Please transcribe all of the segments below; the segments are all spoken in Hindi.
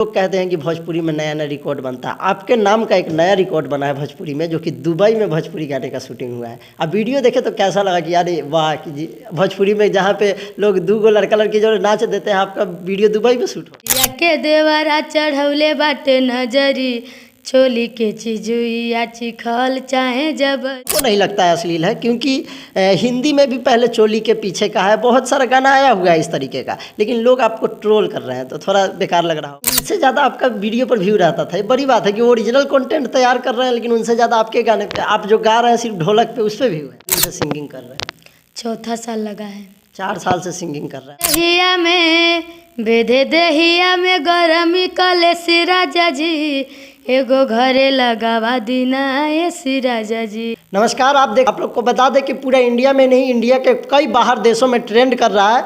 लोग कहते हैं कि भोजपुरी में नया नया रिकॉर्ड बनता है। आपके नाम का एक नया रिकॉर्ड बना है भोजपुरी में, जो कि दुबई में भोजपुरी गाने का शूटिंग हुआ है। अब वीडियो देखे तो कैसा लगा कि यार वाह कि जी भोजपुरी में जहाँ पे लोग दू गो लड़का लड़की जो नाच देते हैं, आपका वीडियो दुबई में शूट हो। के देवरा चढ़ौले बाटे नजरी, छोली के चिजुइया चिखल चाहे जबर। को नहीं लगता है अश्लील है, क्योंकि हिंदी में भी पहले चोली के पीछे का है, बहुत सारा गाना आया हुआ है इस तरीके का, लेकिन लोग आपको ट्रोल कर रहे हैं तो थोड़ा बेकार लग रहा हो। इससे ज़्यादा आपका वीडियो पर व्यू रहता था। ये बड़ी बात है कि वो ओरिजिनल कंटेंट तैयार कर रहे हैं, लेकिन उनसे ज़्यादा आपके गाने पे, आप जो गा रहे हैं सिर्फ ढोलक पे, उस पर व्यू है। उनसे सिंगिंग कर रहे हैं, चौथा साल लगा है, 4 साल से सिंगिंग कर रहे हैं। दहिया में बेधे दहिया में गरमी कले सिराजा जी, एगो घरे लगावा दीना ए सिराजा जी। नमस्कार, आप लोग को बता दें कि पूरा इंडिया में नहीं, इंडिया के कई बाहर देशों में ट्रेंड कर रहा है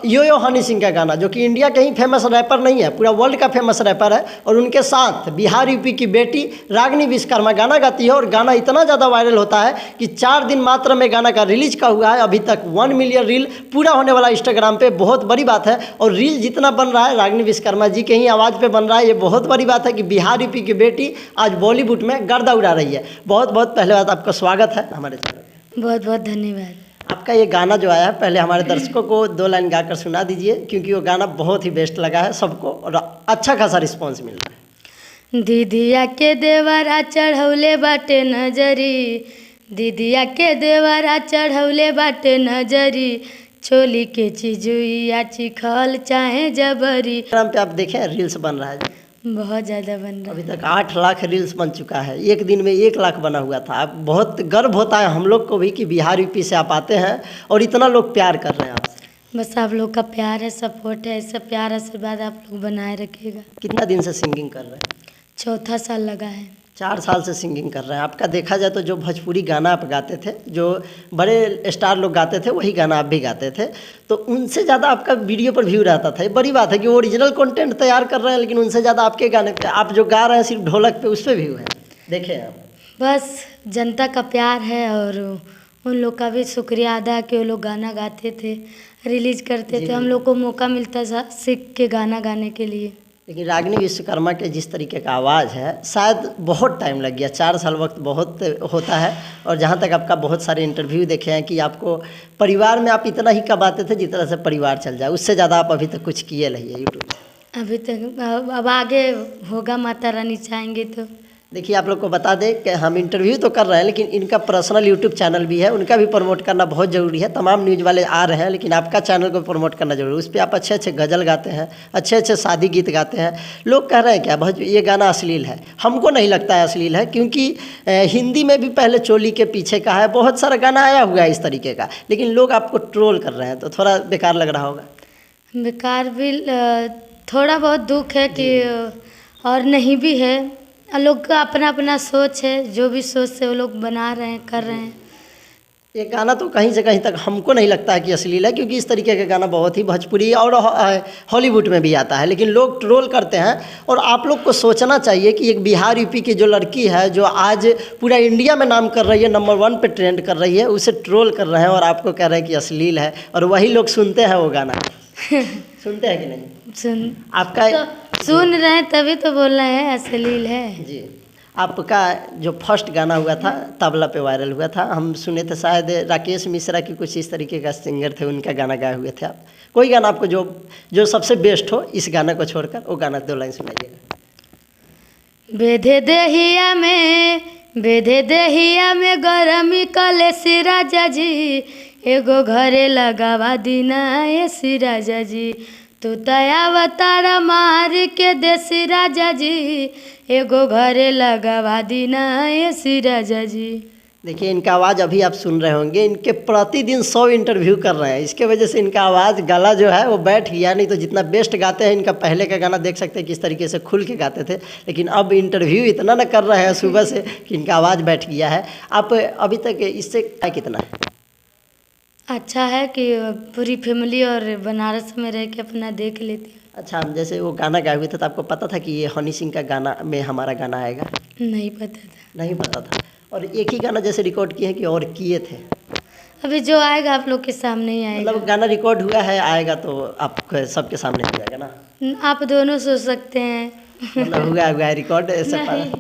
यो हनी सिंह का गाना, जो कि इंडिया के ही फेमस रैपर नहीं है, पूरा वर्ल्ड का फेमस रैपर है। और उनके साथ बिहार यूपी की बेटी रागिनी विश्वकर्मा गाना गाती है, और गाना इतना ज़्यादा वायरल होता है कि 4 दिन मात्र में गाना का रिलीज का हुआ है। अभी तक 1 मिलियन रील पूरा होने वाला इंस्टाग्राम पे, बहुत बड़ी बात है। और रील जितना बन रहा है रागिनी विश्वकर्मा जी के ही आवाज़ पे बन रहा है, ये बहुत बड़ी बात है कि बिहार यूपी की बेटी आज बॉलीवुड में गर्दा उड़ा रही है। बहुत बहुत पहले बात आपका स्वागत है हमारे चैनल में। बहुत बहुत धन्यवाद। आपका ये गाना जो आया है, पहले हमारे दर्शकों को 2 लाइन गाकर सुना दीजिए, क्योंकि वो गाना बहुत ही बेस्ट लगा है सबको और अच्छा खासा रिस्पांस मिल रहा है। दीदिया के देवरा चढ़ौले बाटे नजरी, दीदिया के देवरा चढ़ौले बाटे नजरी, छोली के चिजुइया चिखल चाहे जबरी। इंस्टाग्राम पे आप देखें रील्स बन रहा है, बहुत ज़्यादा बन रहा अभी है। तक 8 लाख रील्स बन चुका है। एक दिन में 1 लाख बना हुआ था। अब बहुत गर्व होता है हम लोग को भी कि बिहार यूपी से आप आते हैं और इतना लोग प्यार कर रहे हैं आपसे। बस आप लोग का प्यार है, सपोर्ट है, ऐसा प्यार आशीर्वाद आप लोग बनाए रखिएगा। कितना दिन से सिंगिंग कर रहे हैं? चौथा साल लगा है, 4 साल से सिंगिंग कर रहे हैं। आपका देखा जाए तो जो भोजपुरी गाना आप गाते थे, जो बड़े स्टार लोग गाते थे, वही गाना आप भी गाते थे, तो उनसे ज़्यादा आपका वीडियो पर व्यू रहता था। ये बड़ी बात है कि वो ओरिजिनल कंटेंट तैयार कर रहे हैं, लेकिन उनसे ज़्यादा आपके गाने पे, आप जो गा रहे हैं सिर्फ ढोलक पे, उस पर व्यू है। देखें आप, बस जनता का प्यार है और उन लोग का भी शुक्रिया अदा कि वो लोग गाना गाते थे, रिलीज करते थे, हम लोग को मौका मिलता था सीख के गाना गाने के लिए। लेकिन रागिनी विश्वकर्मा के जिस तरीके का आवाज़ है, शायद बहुत टाइम लग गया, 4 साल वक्त बहुत होता है। और जहाँ तक आपका बहुत सारे इंटरव्यू देखे हैं कि आपको परिवार में आप इतना ही कमाते थे जितना से परिवार चल जाए, उससे ज़्यादा आप अभी तक कुछ किए नहीं है यूट्यूब से। अभी तक अब आगे होगा, माता रानी चाहेंगे तो। देखिए, आप लोग को बता दें कि हम इंटरव्यू तो कर रहे हैं, लेकिन इनका पर्सनल यूट्यूब चैनल भी है, उनका भी प्रमोट करना बहुत ज़रूरी है। तमाम न्यूज़ वाले आ रहे हैं, लेकिन आपका चैनल को प्रमोट करना जरूरी है। उस पर आप अच्छे अच्छे गज़ल गाते हैं, अच्छे अच्छे शादी गीत गाते हैं। लोग कह रहे हैं क्या बहुत ये गाना अश्लील है? हमको नहीं लगता है अश्लील है, क्योंकि हिंदी में भी पहले चोली के पीछे का है, बहुत सारा गाना आया हुआ है इस तरीके का, लेकिन लोग आपको ट्रोल कर रहे हैं तो थोड़ा बेकार लग रहा होगा। बेकार भी थोड़ा बहुत दुख है कि, और नहीं भी है, लोग का अपना अपना सोच है, जो भी सोच से वो लोग बना रहे हैं, कर रहे हैं। ये गाना तो कहीं से कहीं तक हमको नहीं लगता है कि अश्लील है, क्योंकि इस तरीके का गाना बहुत ही भोजपुरी और हॉलीवुड में भी आता है, लेकिन लोग ट्रोल करते हैं। और आप लोग को सोचना चाहिए कि एक बिहार यूपी की जो लड़की है, जो आज पूरा इंडिया में नाम कर रही है, नंबर 1 पे ट्रेंड कर रही है, उसे ट्रोल कर रहे हैं और आपको कह रहे हैं कि अश्लील है, और वही लोग सुनते हैं वो गाना। सुनते हैं कि नहीं? आपका तो सुन रहे हैं तभी तो बोल रहे हैं अश्लील है जी। आपका जो फर्स्ट गाना हुआ था तबला पे वायरल हुआ था, हम सुने थे, शायद राकेश मिश्रा की कुछ इस तरीके का सिंगर थे, उनका गाना गाए हुए थे आप। कोई गाना आपको जो सबसे बेस्ट हो, इस गाना को छोड़कर वो गाना 2 लाइन सुनाइएगा। बेधे दहिया में गरमी कले सिराजा जी, एगो घरे लगावा दीना ए सिराजा जी, तू तया तारा मार के देसी राजा जी, एगो घरे लगावा दीना ए सिराजा जी। देखिए, इनका आवाज़ अभी आप सुन रहे होंगे, इनके प्रतिदिन 100 इंटरव्यू कर रहे हैं, इसके वजह से इनका आवाज़ गला जो है वो बैठ गया। नहीं तो जितना बेस्ट गाते हैं, इनका पहले का गाना देख सकते हैं किस तरीके से खुल के गाते थे, लेकिन अब इंटरव्यू इतना न कर रहे हैं सुबह से कि इनका आवाज़ बैठ गया है। आप अभी तक इससे कितना है? अच्छा है कि पूरी फैमिली और बनारस में रह के अपना देख लेती हूँ। अच्छा, हम जैसे वो गाना गाए हुए थे तो आपको पता था कि ये हनी सिंह का गाना में हमारा गाना आएगा? नहीं पता था। नहीं पता था। और एक ही गाना जैसे रिकॉर्ड किए हैं कि और किए थे? अभी जो आएगा आप लोग के सामने ही आएगा। मतलब गाना रिकॉर्ड हुआ है, आएगा तो आप सबके सामने हो जाएगा ना। आप दोनों सोच सकते हैं। मतलब हुआ है रिकॉर्ड ऐसे नहीं,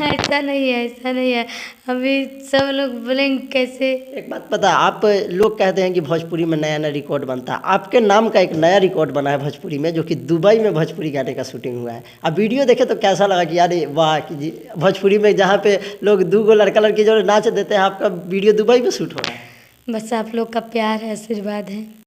ऐसा नहीं है, ऐसा नहीं है। अभी सब लोग बोलेंगे कैसे। एक बात पता, आप लोग कहते हैं कि भोजपुरी में नया नया रिकॉर्ड बनता है, आपके नाम का एक नया रिकॉर्ड बना है भोजपुरी में, जो कि दुबई में भोजपुरी गाने का शूटिंग हुआ है। अब वीडियो देखे तो कैसा लगा कि यार वाह कि जी भोजपुरी में जहाँ पे लोग दो गो लड़का लड़की जो नाच देते हैं, आपका वीडियो दुबई में शूट हो रहा है। बस आप लोग का प्यार है, आशीर्वाद है।